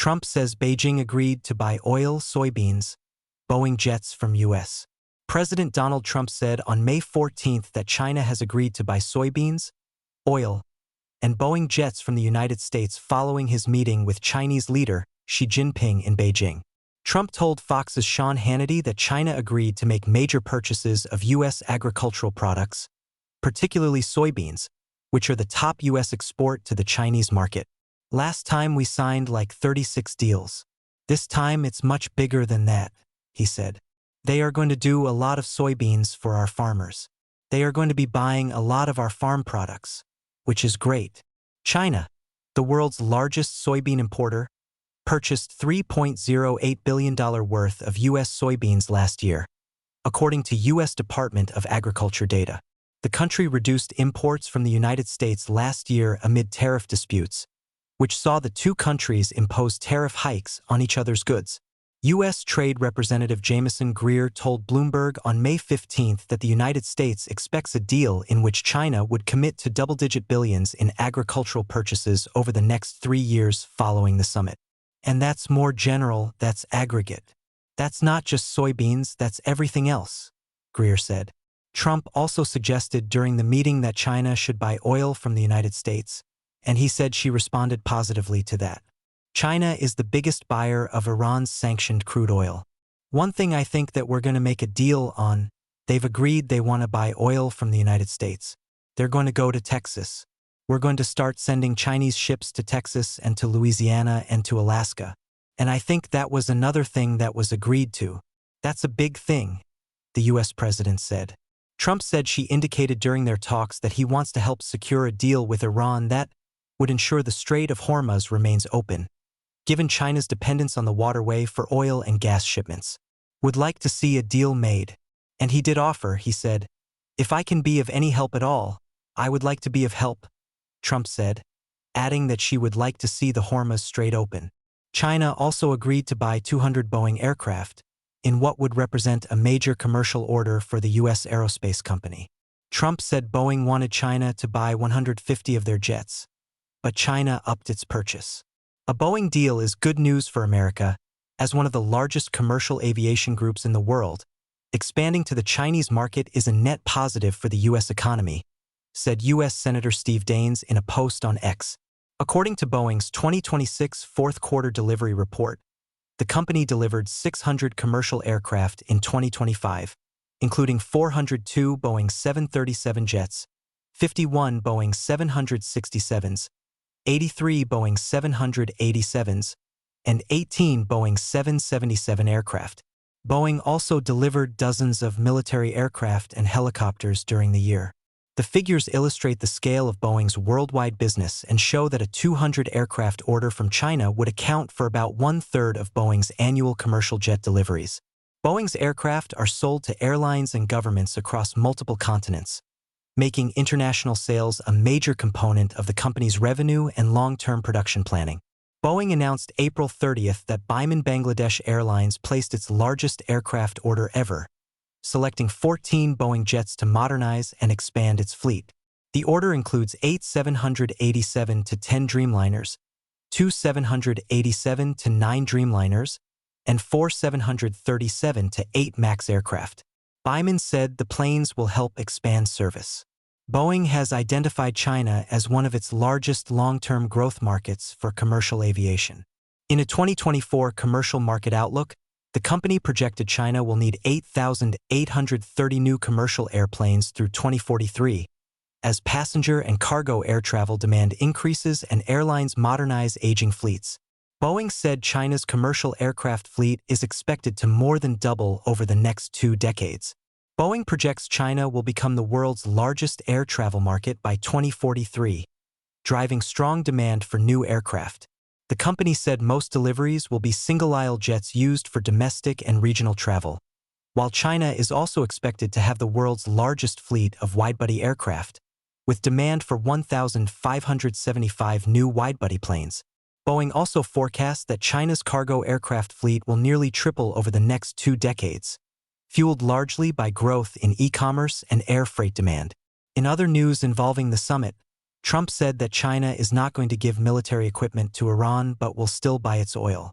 Trump says Beijing agreed to buy oil, soybeans, Boeing jets from U.S. President Donald Trump said on May 14 that China has agreed to buy soybeans, oil, and Boeing jets from the United States following his meeting with Chinese leader Xi Jinping in Beijing. Trump told Fox's Sean Hannity that China agreed to make major purchases of U.S. agricultural products, particularly soybeans, which are the top U.S. export to the Chinese market. Last time we signed like 36 deals. This time it's much bigger than that, he said. They are going to do a lot of soybeans for our farmers. They are going to be buying a lot of our farm products, which is great. China, the world's largest soybean importer, purchased $3.08 billion worth of U.S. soybeans last year, according to U.S. Department of Agriculture data. The country reduced imports from the United States last year amid tariff disputes, which saw the two countries impose tariff hikes on each other's goods. U.S. Trade Representative Jameson Greer told Bloomberg on May 15 that the United States expects a deal in which China would commit to double-digit billions in agricultural purchases over the next 3 years following the summit. And that's more general, that's aggregate. That's not just soybeans, that's everything else, Greer said. Trump also suggested during the meeting that China should buy oil from the United States, and he said she responded positively to that. China is the biggest buyer of Iran's sanctioned crude oil. One thing I think that we're going to make a deal on, they've agreed they want to buy oil from the United States. They're going to go to Texas. We're going to start sending Chinese ships to Texas and to Louisiana and to Alaska. And I think that was another thing that was agreed to. That's a big thing, the U.S. president said. Trump said she indicated during their talks that he wants to help secure a deal with Iran that would ensure the Strait of Hormuz remains open, given China's dependence on the waterway for oil and gas shipments. Would like to see a deal made. And he did offer, he said, if I can be of any help at all, I would like to be of help, Trump said, adding that she would like to see the Hormuz Strait open. China also agreed to buy 200 Boeing aircraft, in what would represent a major commercial order for the U.S. aerospace company. Trump said Boeing wanted China to buy 150 of their jets, but China upped its purchase. A Boeing deal is good news for America, as one of the largest commercial aviation groups in the world. Expanding to the Chinese market is a net positive for the U.S. economy, said U.S. Senator Steve Daines in a post on X. According to Boeing's 2026 fourth-quarter delivery report, the company delivered 600 commercial aircraft in 2025, including 402 Boeing 737 jets, 51 Boeing 767s, 83 Boeing 787s, and 18 Boeing 777 aircraft. Boeing also delivered dozens of military aircraft and helicopters during the year. The figures illustrate the scale of Boeing's worldwide business and show that a 200 aircraft order from China would account for about 1/3 of Boeing's annual commercial jet deliveries. Boeing's aircraft are sold to airlines and governments across multiple continents, making international sales a major component of the company's revenue and long-term production planning. Boeing announced April 30th that Biman Bangladesh Airlines placed its largest aircraft order ever, selecting 14 Boeing jets to modernize and expand its fleet. The order includes 8 787-10 Dreamliners, 2 787-9 Dreamliners, and 4 737-8 MAX aircraft. Biman said the planes will help expand service. Boeing has identified China as one of its largest long-term growth markets for commercial aviation. In a 2024 commercial market outlook, the company projected China will need 8,830 new commercial airplanes through 2043, as passenger and cargo air travel demand increases and airlines modernize aging fleets. Boeing said China's commercial aircraft fleet is expected to more than double over the next 2 decades. Boeing projects China will become the world's largest air travel market by 2043, driving strong demand for new aircraft. The company said most deliveries will be single-aisle jets used for domestic and regional travel, while China is also expected to have the world's largest fleet of wide-body aircraft, with demand for 1,575 new wide-body planes. Boeing also forecasts that China's cargo aircraft fleet will nearly triple over the next 2 decades, fueled largely by growth in e-commerce and air freight demand. In other news involving the summit, Trump said that China is not going to give military equipment to Iran but will still buy its oil.